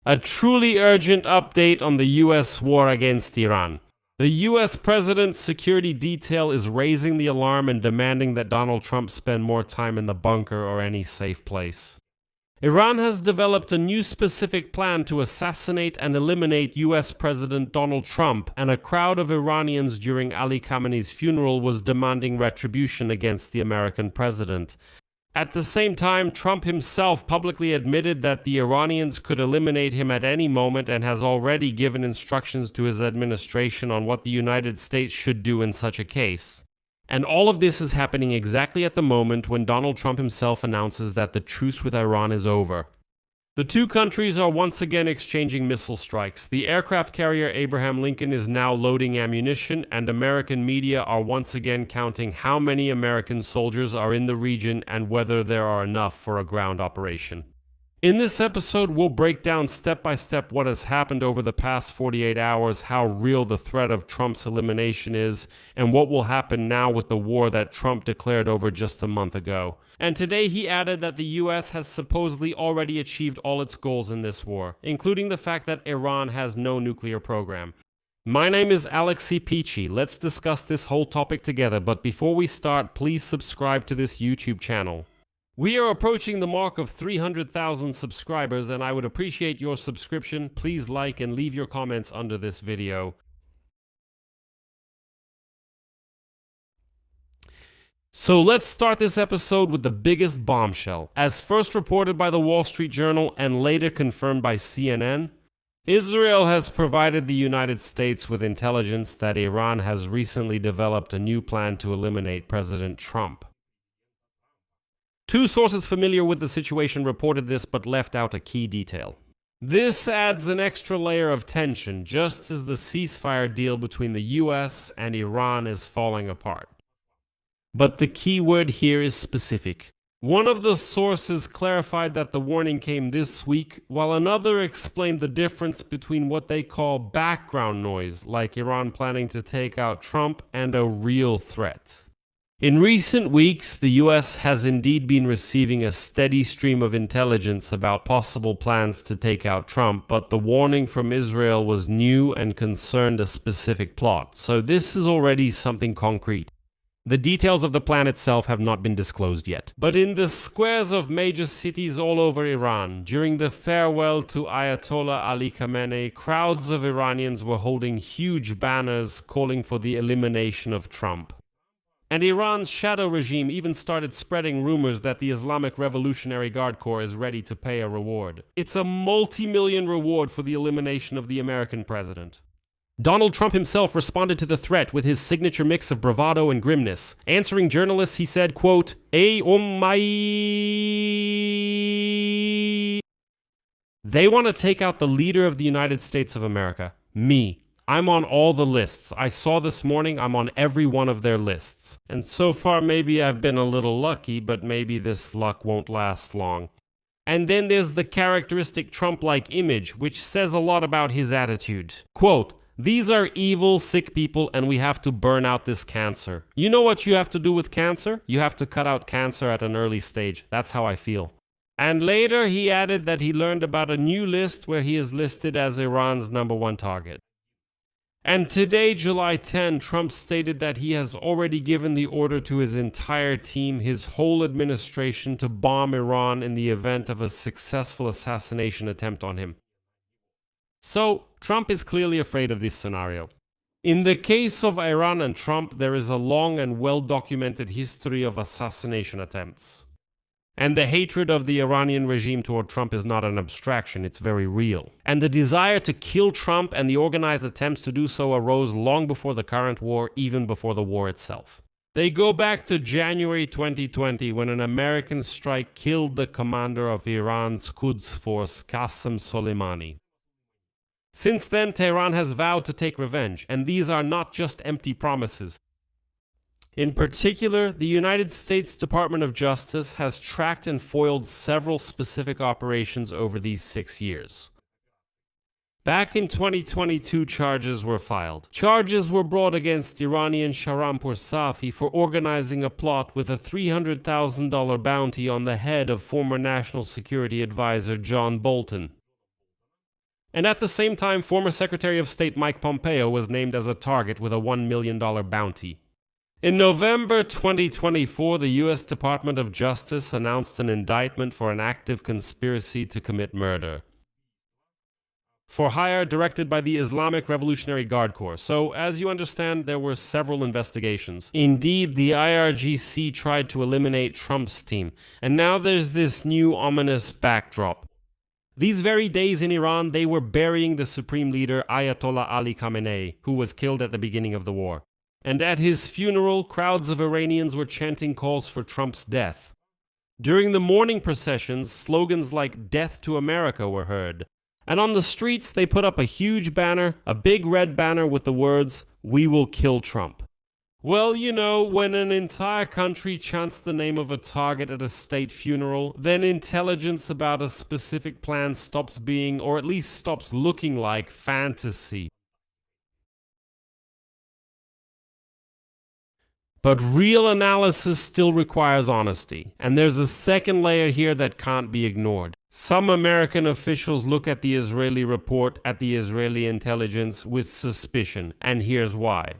A truly urgent update on the US war against Iran. The US President's security detail is raising the alarm and demanding that Donald Trump spend more time in the bunker or any safe place. Iran has developed a new specific plan to assassinate and eliminate US President Donald Trump, and a crowd of Iranians during Ali Khamenei's funeral was demanding retribution against the American president. At the same time, Trump himself publicly admitted that the Iranians could eliminate him at any moment and has already given instructions to his administration on what the United States should do in such a case. And all of this is happening exactly at the moment when Donald Trump himself announces that the truce with Iran is over. The two countries are once again exchanging missile strikes. The aircraft carrier Abraham Lincoln is now loading ammunition, and American media are once again counting how many American soldiers are in the region and whether there are enough for a ground operation. In this episode, we'll break down step by step what has happened over the past 48 hours, how real the threat of Trump's elimination is, and what will happen now with the war that Trump declared over just a month ago. And today he added that the US has supposedly already achieved all its goals in this war, including the fact that Iran has no nuclear program. My name is Pechiy. Let's discuss this whole topic together, but before we start, please subscribe to this YouTube channel. We are approaching the mark of 300,000 subscribers, and I would appreciate your subscription. Please like and leave your comments under this video. So let's start this episode with the biggest bombshell. As first reported by the Wall Street Journal and later confirmed by CNN, Israel has provided the United States with intelligence that Iran has recently developed a new plan to eliminate President Trump. Two sources familiar with the situation reported this but left out a key detail. This adds an extra layer of tension just as the ceasefire deal between the US and Iran is falling apart. But the key word here is specific. One of the sources clarified that the warning came this week, while another explained the difference between what they call background noise, like Iran planning to take out Trump, and a real threat. In recent weeks, the US has indeed been receiving a steady stream of intelligence about possible plans to take out Trump, but the warning from Israel was new and concerned a specific plot, so this is already something concrete. The details of the plan itself have not been disclosed yet. But in the squares of major cities all over Iran, during the farewell to Ayatollah Ali Khamenei, crowds of Iranians were holding huge banners calling for the elimination of Trump. And Iran's shadow regime even started spreading rumors that the Islamic Revolutionary Guard Corps is ready to pay a reward. It's a multi-million reward for the elimination of the American president. Donald Trump himself responded to the threat with his signature mix of bravado and grimness. Answering journalists, he said, quote, "Ay ummai." They want to take out the leader of the United States of America, me. I'm on all the lists. I saw this morning I'm on every one of their lists. And so far maybe I've been a little lucky, but maybe this luck won't last long. And then there's the characteristic Trump-like image, which says a lot about his attitude. Quote, "These are evil, sick people, and we have to burn out this cancer. You know what you have to do with cancer? You have to cut out cancer at an early stage. That's how I feel." And later he added that he learned about a new list where he is listed as Iran's #1 target. And today, July 10, Trump stated that he has already given the order to his entire team, his whole administration, to bomb Iran in the event of a successful assassination attempt on him. So, Trump is clearly afraid of this scenario. In the case of Iran and Trump, there is a long and well-documented history of assassination attempts. And the hatred of the Iranian regime toward Trump is not an abstraction, it's very real. And the desire to kill Trump and the organized attempts to do so arose long before the current war, even before the war itself. They go back to January 2020, when an American strike killed the commander of Iran's Quds force, Qasem Soleimani. Since then, Tehran has vowed to take revenge, and these are not just empty promises. In particular, the United States Department of Justice has tracked and foiled several specific operations over these 6 years. Back in 2022, charges were filed. Charges were brought against Iranian Shahrampur Safi for organizing a plot with a $300,000 bounty on the head of former National Security Advisor John Bolton. And at the same time, former Secretary of State Mike Pompeo was named as a target with a $1 million bounty. In November 2024, the U.S. Department of Justice announced an indictment for an active conspiracy to commit murder for hire directed by the Islamic Revolutionary Guard Corps. So, as you understand, there were several investigations. Indeed, the IRGC tried to eliminate Trump's team, and now there's this new ominous backdrop. These very days in Iran, they were burying the supreme leader Ayatollah Ali Khamenei, who was killed at the beginning of the war. And at his funeral, crowds of Iranians were chanting calls for Trump's death. During the mourning processions, slogans like "Death to America" were heard. And on the streets, they put up a huge banner, a big red banner with the words, "We will kill Trump." Well, you know, when an entire country chants the name of a target at a state funeral, then intelligence about a specific plan stops being, or at least stops looking like, fantasy. But real analysis still requires honesty, and there's a second layer here that can't be ignored. Some American officials look at the Israeli report, at the Israeli intelligence, with suspicion, and here's why.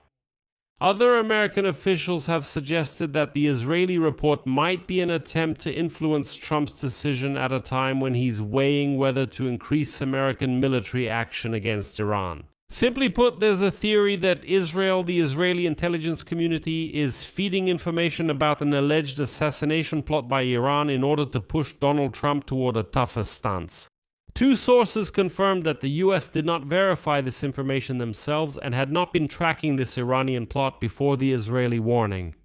Other American officials have suggested that the Israeli report might be an attempt to influence Trump's decision at a time when he's weighing whether to increase American military action against Iran. Simply put, there's a theory that Israel, the Israeli intelligence community, is feeding information about an alleged assassination plot by Iran in order to push Donald Trump toward a tougher stance. Two sources confirmed that the US did not verify this information themselves and had not been tracking this Iranian plot before the Israeli warning.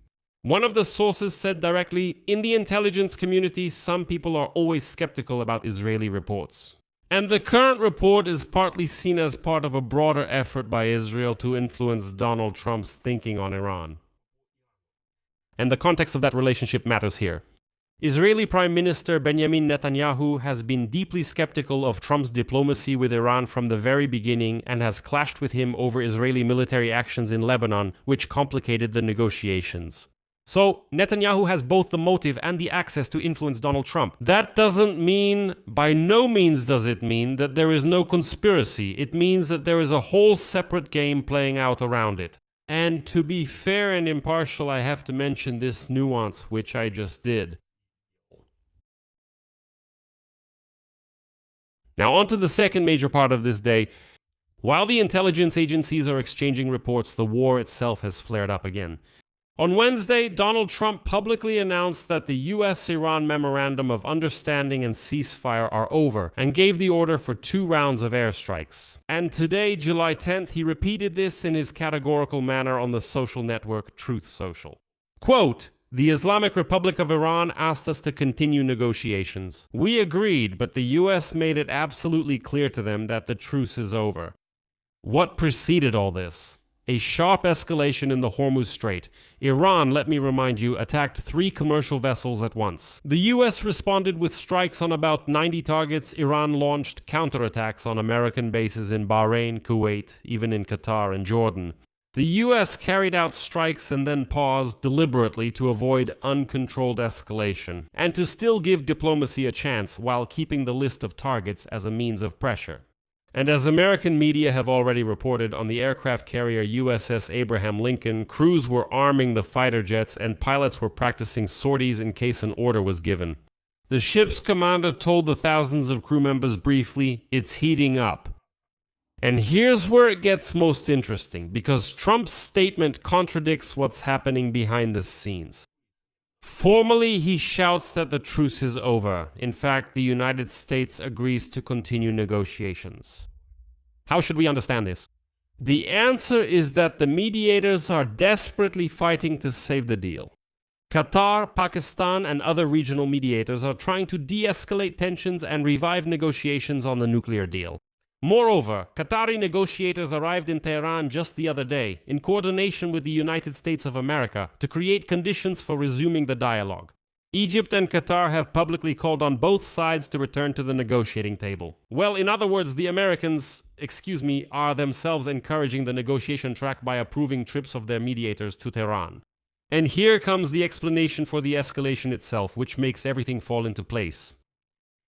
One of the sources said directly, "In the intelligence community, some people are always skeptical about Israeli reports." And the current report is partly seen as part of a broader effort by Israel to influence Donald Trump's thinking on Iran. And the context of that relationship matters here. Israeli Prime Minister Benjamin Netanyahu has been deeply skeptical of Trump's diplomacy with Iran from the very beginning and has clashed with him over Israeli military actions in Lebanon, which complicated the negotiations. So, Netanyahu has both the motive and the access to influence Donald Trump. That doesn't mean, by no means does it mean, that there is no conspiracy. It means that there is a whole separate game playing out around it. And to be fair and impartial, I have to mention this nuance, which I just did. Now, on to the second major part of this day. While the intelligence agencies are exchanging reports, the war itself has flared up again. On Wednesday, Donald Trump publicly announced that the U.S.-Iran Memorandum of Understanding and Ceasefire are over and gave the order for 2 rounds of airstrikes. And today, July 10th, he repeated this in his categorical manner on the social network Truth Social. Quote, "The Islamic Republic of Iran asked us to continue negotiations. We agreed, but the U.S. made it absolutely clear to them that the truce is over." What preceded all this? A sharp escalation in the Hormuz Strait. Iran, let me remind you, attacked 3 commercial vessels at once. The US responded with strikes on about 90 targets. Iran launched counterattacks on American bases in Bahrain, Kuwait, even in Qatar and Jordan. The US carried out strikes and then paused deliberately to avoid uncontrolled escalation, and to still give diplomacy a chance while keeping the list of targets as a means of pressure. And as American media have already reported, on the aircraft carrier USS Abraham Lincoln, crews were arming the fighter jets and pilots were practicing sorties in case an order was given. The ship's commander told the thousands of crew members briefly, "It's heating up." And here's where it gets most interesting, because Trump's statement contradicts what's happening behind the scenes. Formally, he shouts that the truce is over. In fact, the United States agrees to continue negotiations. How should we understand this? The answer is that the mediators are desperately fighting to save the deal. Qatar, Pakistan, and other regional mediators are trying to de-escalate tensions and revive negotiations on the nuclear deal. Moreover, Qatari negotiators arrived in Tehran just the other day, in coordination with the United States of America, to create conditions for resuming the dialogue. Egypt and Qatar have publicly called on both sides to return to the negotiating table. Well, in other words, the Americans, are themselves encouraging the negotiation track by approving trips of their mediators to Tehran. And here comes the explanation for the escalation itself, which makes everything fall into place.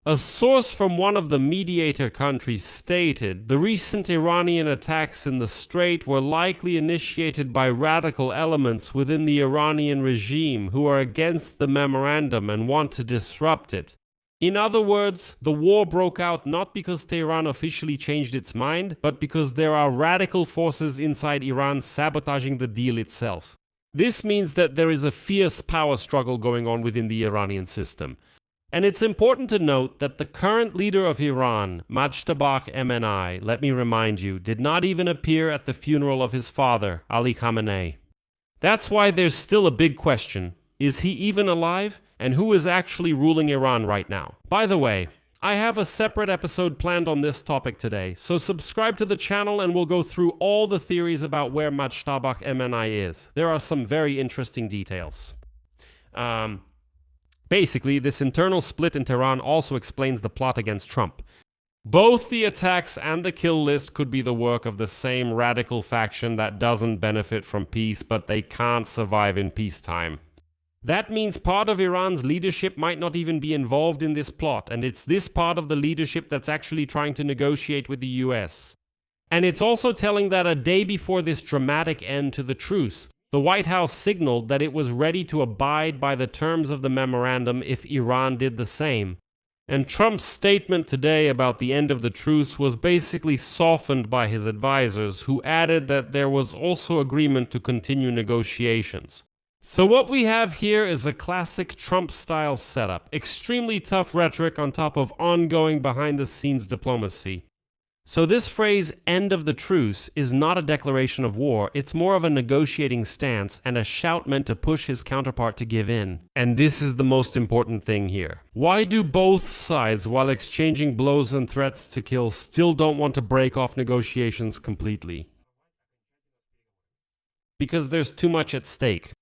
A source from one of the mediator countries stated the recent Iranian attacks in the strait were likely initiated by radical elements within the Iranian regime who are against the memorandum and want to disrupt it. In other words, the war broke out not because Tehran officially changed its mind, but because there are radical forces inside Iran sabotaging the deal itself. This means that there is a fierce power struggle going on within the Iranian system. And it's important to note that the current leader of Iran, Mojtaba MNI, let me remind you, did not even appear at the funeral of his father, Ali Khamenei. That's why there's still a big question. Is he even alive? And who is actually ruling Iran right now? By the way, I have a separate episode planned on this topic today, so subscribe to the channel and we'll go through all the theories about where Mojtaba MNI is. There are some very interesting details. Basically, this internal split in Tehran also explains the plot against Trump. Both the attacks and the kill list could be the work of the same radical faction that doesn't benefit from peace, but they can't survive in peacetime. That means part of Iran's leadership might not even be involved in this plot, and it's this part of the leadership that's actually trying to negotiate with the US. And it's also telling that a day before this dramatic end to the truce, the White House signaled that it was ready to abide by the terms of the memorandum if Iran did the same. And Trump's statement today about the end of the truce was basically softened by his advisors, who added that there was also agreement to continue negotiations. So what we have here is a classic Trump-style setup, extremely tough rhetoric on top of ongoing behind-the-scenes diplomacy. So this phrase, end of the truce, is not a declaration of war, it's more of a negotiating stance and a shout meant to push his counterpart to give in. And this is the most important thing here. Why do both sides, while exchanging blows and threats to kill, still don't want to break off negotiations completely? Because there's too much at stake.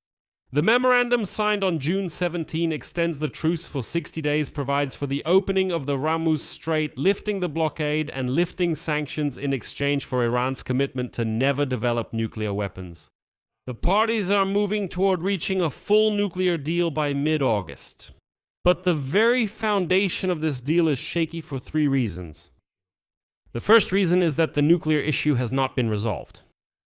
The memorandum signed on June 17 extends the truce for 60 days, provides for the opening of the Hormuz Strait, lifting the blockade and lifting sanctions in exchange for Iran's commitment to never develop nuclear weapons. The parties are moving toward reaching a full nuclear deal by mid-August. But the very foundation of this deal is shaky for 3 reasons. The first reason is that the nuclear issue has not been resolved.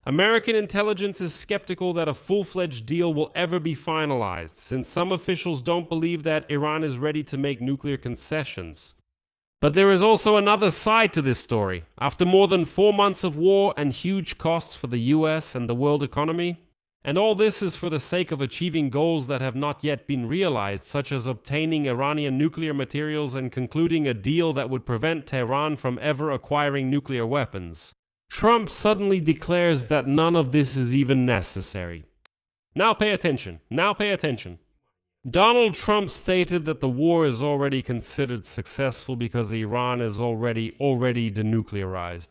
American intelligence is skeptical that a full-fledged deal will ever be finalized, since some officials don't believe that Iran is ready to make nuclear concessions. But there is also another side to this story. After more than 4 months of war and huge costs for the US and the world economy, and all this is for the sake of achieving goals that have not yet been realized, such as obtaining Iranian nuclear materials and concluding a deal that would prevent Tehran from ever acquiring nuclear weapons, Trump suddenly declares that none of this is even necessary. Now pay attention. Now pay attention. Donald Trump stated that the war is already considered successful because Iran is already denuclearized.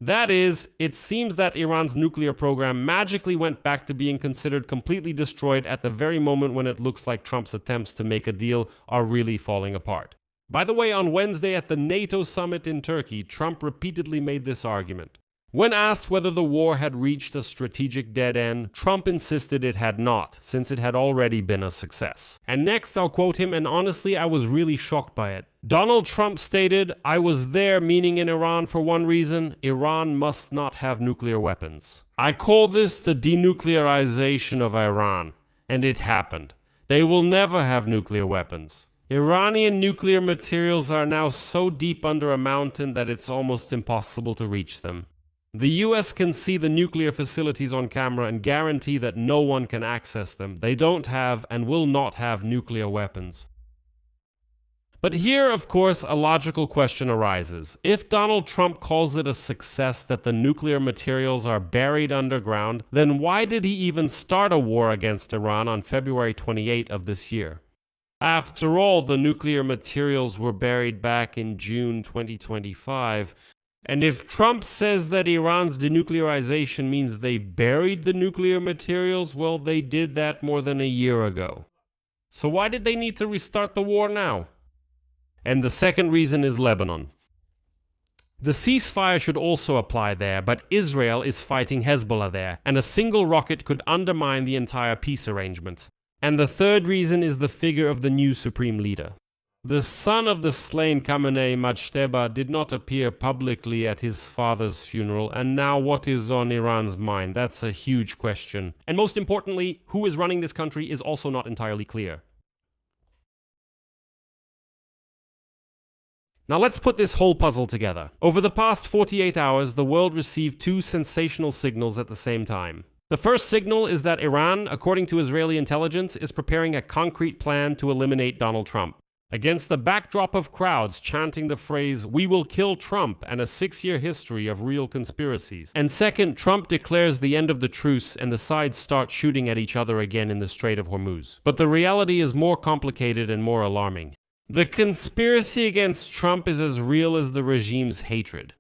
That is, it seems that Iran's nuclear program magically went back to being considered completely destroyed at the very moment when it looks like Trump's attempts to make a deal are really falling apart. By the way, on Wednesday at the NATO summit in Turkey, Trump repeatedly made this argument. When asked whether the war had reached a strategic dead end, Trump insisted it had not, since it had already been a success. And next I'll quote him, and honestly I was really shocked by it. Donald Trump stated, "I was there, meaning in Iran, for one reason: Iran must not have nuclear weapons. I call this the denuclearization of Iran. And it happened. They will never have nuclear weapons. Iranian nuclear materials are now so deep under a mountain that it's almost impossible to reach them. The US can see the nuclear facilities on camera and guarantee that no one can access them. They don't have and will not have nuclear weapons." But here, of course, a logical question arises. If Donald Trump calls it a success that the nuclear materials are buried underground, then why did he even start a war against Iran on February 28 of this year? After all, the nuclear materials were buried back in June 2025. And if Trump says that Iran's denuclearization means they buried the nuclear materials, well, they did that more than a year ago. So why did they need to restart the war now? And the second reason is Lebanon. The ceasefire should also apply there, but Israel is fighting Hezbollah there, and a single rocket could undermine the entire peace arrangement. And the third reason is the figure of the new supreme leader. The son of the slain Khamenei, Majteba, did not appear publicly at his father's funeral, and now what is on Iran's mind? That's a huge question. And most importantly, who is running this country is also not entirely clear. Now let's put this whole puzzle together. Over the past 48 hours, the world received two sensational signals at the same time. The first signal is that Iran, according to Israeli intelligence, is preparing a concrete plan to eliminate Donald Trump. Against the backdrop of crowds chanting the phrase, "We will kill Trump," and a 6-year history of real conspiracies. And second, Trump declares the end of the truce and the sides start shooting at each other again in the Strait of Hormuz. But the reality is more complicated and more alarming. The conspiracy against Trump is as real as the regime's hatred.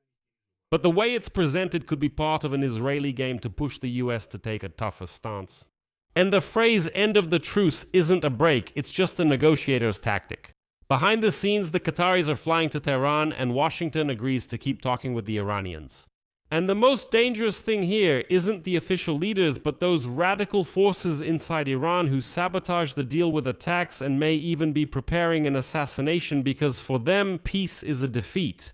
But the way it's presented could be part of an Israeli game to push the US to take a tougher stance. And the phrase "end of the truce" isn't a break, it's just a negotiator's tactic. Behind the scenes, the Qataris are flying to Tehran, and Washington agrees to keep talking with the Iranians. And the most dangerous thing here isn't the official leaders, but those radical forces inside Iran who sabotage the deal with attacks and may even be preparing an assassination, because for them, peace is a defeat.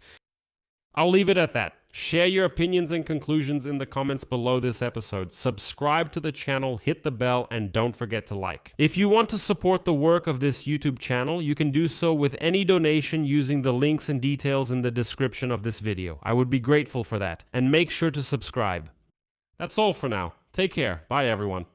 I'll leave it at that. Share your opinions and conclusions in the comments below this episode. Subscribe to the channel, hit the bell, and don't forget to like. If you want to support the work of this YouTube channel, you can do so with any donation using the links and details in the description of this video. I would be grateful for that. And make sure to subscribe. That's all for now. Take care. Bye, everyone.